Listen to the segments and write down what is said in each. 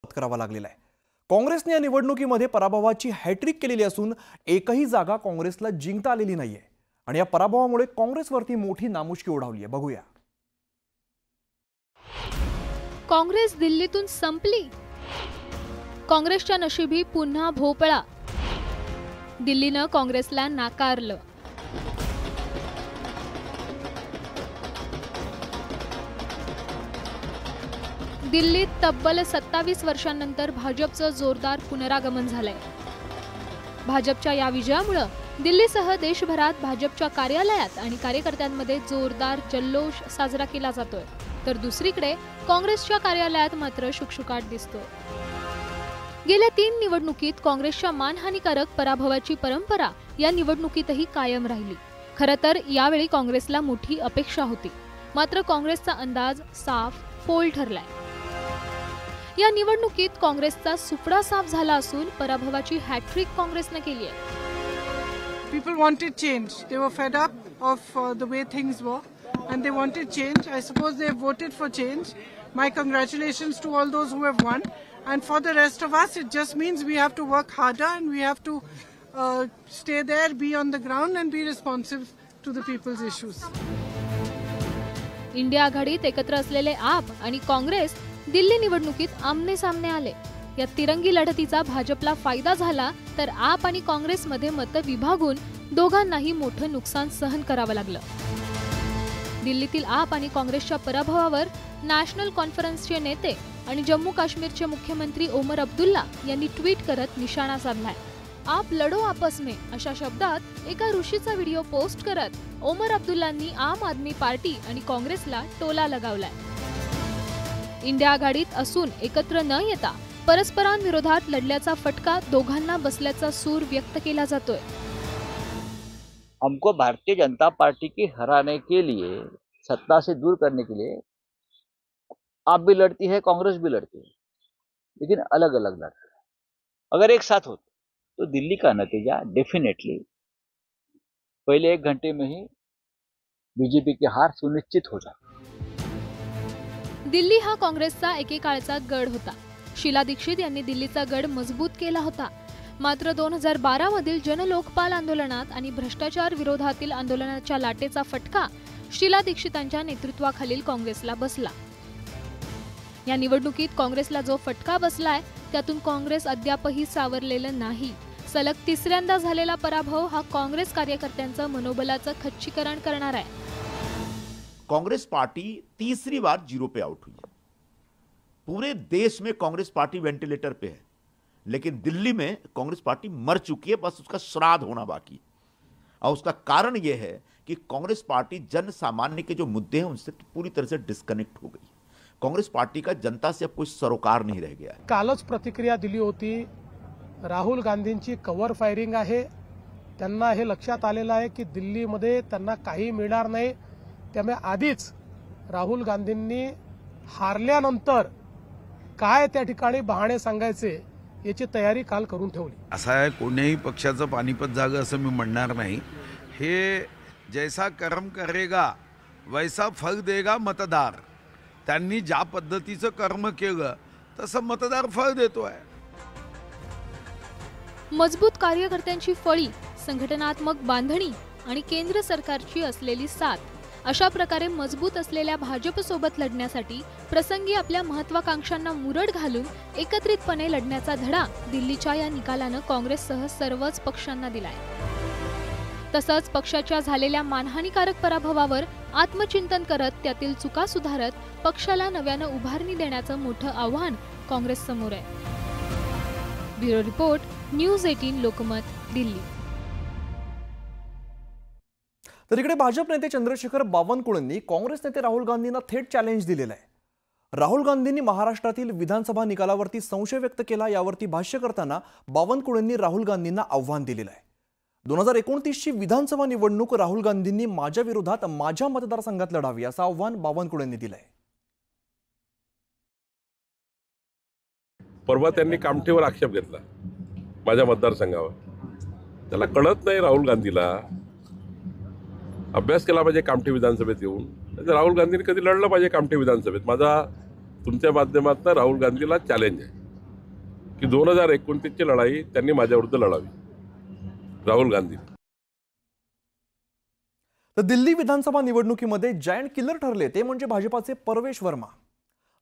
करावा लागलेला आहे। काँग्रेसने या निवडणुकीमध्ये पराभवाची हॅट्रिक केलेली असून एकही जागा काँग्रेसला जिंकता आलेली नाहीये आणि या पराभवामुळे काँग्रेसवरती मोठी नामुष्की ओढावली आहे। बघूया। काँग्रेस दिल्लीतून संपली। काँग्रेसच्या नशिबी पुन्हा भोपळा। दिल्लीनं काँग्रेसला नाकारलं। दिल्लीत तब्बल 27 वर्षांनंतर भाजपचं जोरदार पुनरागमन झालंय। भाजपच्या या विजयामुळे दिल्लीसह देशभरात भाजपच्या कार्यालयात आणि कार्यकर्त्यांमध्ये जोरदार जल्लोष साजरा केला जातोय, तर दुसरीकडे काँग्रेसच्या कार्यालयात मात्र शुकशुकाट दिसतोय। गेल्या 3 निवडणुकीत काँग्रेसच्या मानहानिकारक पराभवाची परंपरा या निवडणुकीतही कायम राहिली। खरं तर यावेळी काँग्रेसला मोठी अपेक्षा होती, मात्र काँग्रेसचा अंदाज साफ फोल ठरलाय। या निवडणुकीत काँग्रेसचा सुपडा साफ झाला असून पराभवाची हॅट्रिक काँग्रेसने केली आहे। People wanted change. They were fed up of the way things were and they wanted change. I suppose they voted for change. My congratulations to all those who have won. And for the rest of us, it just means we have to work harder and we have to stay there, be on the ground and be responsive to the people's issues. India आघाडीत एकत्र असलेले आप आणि काँग्रेस दिल्ली निवडणुकीत आमने सामने आले। या तिरंगी लढतीचा भाजपला फायदा झाला, तर आप आणि काँग्रेसमध्ये मतं विभागून दोघांनाही मोठं नुकसान सहन करावं लागलं। दिल्लीतील आप आणि काँग्रेसच्या पराभवावर नॅशनल कॉन्फरन्सचे नेते आणि जम्मू काश्मीरचे मुख्यमंत्री ओमर अब्दुल्ला यांनी ट्विट करत निशाणा साधलाय। आप लढो आपस में अशा शब्दात एका ऋषीचा व्हिडिओ पोस्ट करत ओमर अब्दुल्लांनी आम आदमी पार्टी आणि काँग्रेसला टोला लगावलाय। इंडिया आघाडीत असून एकत्र न येता परस्परांविरोधात लढल्याचा फटका दोघांना बसल्याचा सूर व्यक्त केला जातोय। हमको भारतीय जनता पार्टी की हराने के लिए, सत्ता से दूर करने के लिए आप भी लड़ती है, कांग्रेस भी लड़ती है, लेकिन अलग अलग लड़। अगर एक साथ होते तो दिल्ली का नतीजा डेफिनेटली पहले 1 घंटे में ही बीजेपी की हार सुनिश्चित हो जाती। दिल्ली हा काँग्रेसचा एकेकाळचा गड होता। शीला दीक्षित यांनी दिल्लीचा गड मजबूत केला होता, मात्र 2012 मधील जनलोकपाल आंदोलनात आणि भ्रष्टाचार विरोधातील आंदोलनाच्या लाटेचा फटका शीला दीक्षितांच्या नेतृत्वाखालील काँग्रेसला बसला। या निवडणुकीत काँग्रेसला जो फटका बसलाय त्यातून काँग्रेस अद्यापही सावरलेलं नाही। सलग 3ऱ्यांदा झालेला पराभव हा काँग्रेस कार्यकर्त्यांचं मनोबलाचं खच्चीकरण करणार आहे। कांग्रेस पार्टी तीसरी बार 0 पे आउट हुई है। पूरे देश में कांग्रेस पार्टी वेंटिलेटर पे है, लेकिन दिल्ली में कांग्रेस पार्टी मर चुकी है, बस उसका श्राद्ध होना बाकी है। और उसका कारण यह है कि कांग्रेस पार्टी जन सामान्य के जो मुद्दे हैं उनसे पूरी तरह से डिस्कनेक्ट हो गई। कांग्रेस पार्टी का जनता से अब कोई सरोकार नहीं रह गया है। कालच प्रतिक्रिया दिली होती, राहुल गांधींची कव्हर फायरिंग आहे। त्यांना हे लक्षात आलेलं आहे की दिल्लीमध्ये त्यांना काही मिळणार नाही, त्यामुळे आधीच राहुल गांधींनी हारल्यानंतर काय त्या ठिकाणी बहाणे सांगायचे याची तयारी काल करून ठेवली। असं आहे, कोणत्याही पक्षाचं पानिपत जागं असं मी म्हणणार नाही। हे जैसा कर्म करेगा वैसा फल देगा मतदार। त्यांनी ज्या पद्धतीचं कर्म केलं तसं मतदार फळ देतोय। मजबूत कार्यकर्त्यांची फळी, संघटनात्मक बांधणी आणि केंद्र सरकारची असलेली साथ, अशा प्रकारे मजबूत असलेल्या भाजपसोबत लढण्यासाठी प्रसंगी आपल्या महत्त्वाकांक्षांना मुरड घालून एकत्रितपणे लढण्याचा धडा दिल्लीच्या या निकालानं काँग्रेससह सर्वच पक्षांना दिलाय। तसंच पक्षाच्या झालेल्या मानहानिकारक पराभवावर आत्मचिंतन करत त्यातील चुका सुधारत पक्षाला नव्यानं उभारणी देण्याचं मोठं आव्हान काँग्रेस समोर आहे। Bureau report, news 18 Lokmat, Delhi. तर इकडे भाजप नेते चंद्रशेखर बावनकुळेंनी काँग्रेस नेते राहुल गांधींना थेट चॅलेंज दिलेलं आहे। राहुल गांधींनी महाराष्ट्रातील विधानसभा निकालावरती संशय व्यक्त केला, यावरती भाष्य करताना बावनकुळेंनी राहुल गांधींना आव्हान दिलेलं आहे। 2029ची विधानसभा निवडणूक राहुल गांधींनी माझ्या विरोधात माझ्या मतदारसंघात लढावी असं आव्हान बावनकुळेंनी दिलंय। परवा त्यांनी कामठीवर आक्षेप घेतला माझ्या मतदारसंघावर। त्याला कळत नाही राहुल गांधीला अभ्यास केला पाहिजे कामठी विधानसभेत येऊन। राहुल गांधींनी कधी लढलं पाहिजे कामठी विधानसभेत। माझा तुमच्या माध्यमातून राहुल गांधीला चॅलेंज आहे। की 2029ची लढाई त्यांनी माझ्याविरुद्ध लढावी, राहुल गांधी. तर दिल्ली विधानसभा निवडणुकीमध्ये जायंट किलर ठरले ते म्हणजे भाजपाचे परवेश वर्मा.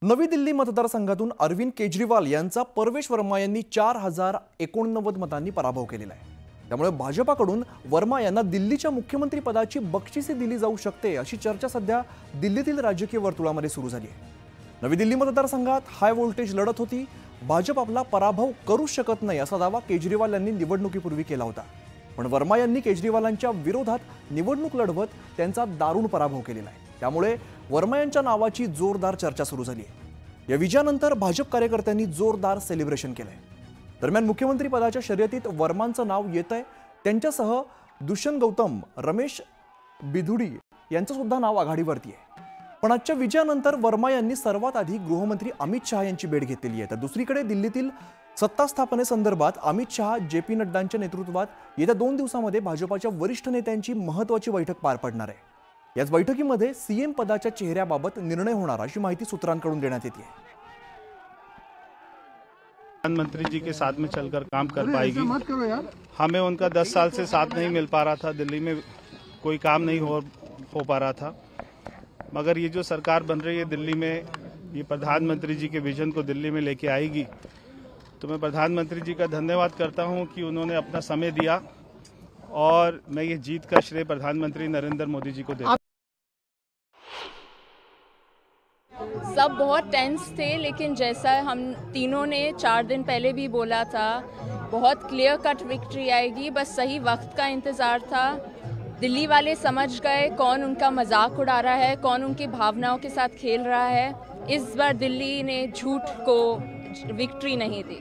नवी दिल्ली मतदारसंघातून अरविंद केजरीवाल यांचा परवेश वर्मा यांनी 4089 मतांनी पराभव केलेला आहे. त्यामुळे भाजपाकडून वर्मा यांना दिल्लीच्या मुख्यमंत्री पदाची बक्षिसे दिली जाऊ शकते अशी चर्चा सध्या दिल्लीतील राजकीय वर्तुळामध्ये सुरू झाली आहे. नवी दिल्ली मतदारसंघात हाय व्होल्टेज लढत होती. भाजप आपला पराभव करू शकत नाही असा दावा केजरीवाल यांनी निवडणुकीपूर्वी केला होता. पण वर्मा यांनी केजरीवालांच्या विरोधात निवडणूक लढवत त्यांचा दारुण पराभव केलेला आहे. त्यामुळे वर्मा यांच्या नावाची जोरदार चर्चा सुरू झाली आहे. या विजयानंतर भाजप कार्यकर्त्यांनी जोरदार सेलिब्रेशन केलंय. दरम्यान मुख्यमंत्री पदाच्या शर्यतीत वर्मांचं नाव येतंय. त्यांच्यासह दुष्यंत गौतम, रमेश बिधुडी यांचं सुद्धा नाव आघाडीवरती आहे. पण आजच्या विजयानंतर वर्मा यांनी सर्वात आधी गृहमंत्री अमित शहा यांची भेट घेतलेली आहे. तर दुसरीकडे दिल्लीतील सत्ता स्थापनेसंदर्भात अमित शहा, JP नड्डांच्या नेतृत्वात येत्या 2 दिवसांमध्ये भाजपाच्या वरिष्ठ नेत्यांची महत्त्वाची बैठक पार पडणार आहे. याच बैठकीमध्ये CM पदाच्या चेहऱ्याबाबत निर्णय होणार अशी माहिती सूत्रांकडून देण्यात येते. प्रधानमंत्री जी के साथ में चलकर काम कर पाएगी. हमें उनका 10 साल से साथ नहीं मिल पा रहा था, दिल्ली में कोई काम नहीं हो पा रहा था. मगर ये जो सरकार बन रही है दिल्ली में, ये प्रधानमंत्री जी के विजन को दिल्ली में लेके आएगी. तो मैं प्रधानमंत्री जी का धन्यवाद करता हूं कि उन्होंने अपना समय दिया और मैं ये जीत का श्रेय प्रधानमंत्री नरेंद्र मोदी जी को देता हूं. सब बहुत टेंस थे, लेकिन जैसा हम तीनों ने 4 दिन पहले भी बोला था, बहुत क्लियर कट विक्ट्री आएगी. बस सही वक्त का इंतज़ार था. दिल्ली वाले समझ गए कौन उनका मजाक उड़ा रहा है, कौन उनकी भावनाओं के साथ खेल रहा है. इस बार दिल्ली ने झूठ को विक्ट्री नहीं दी.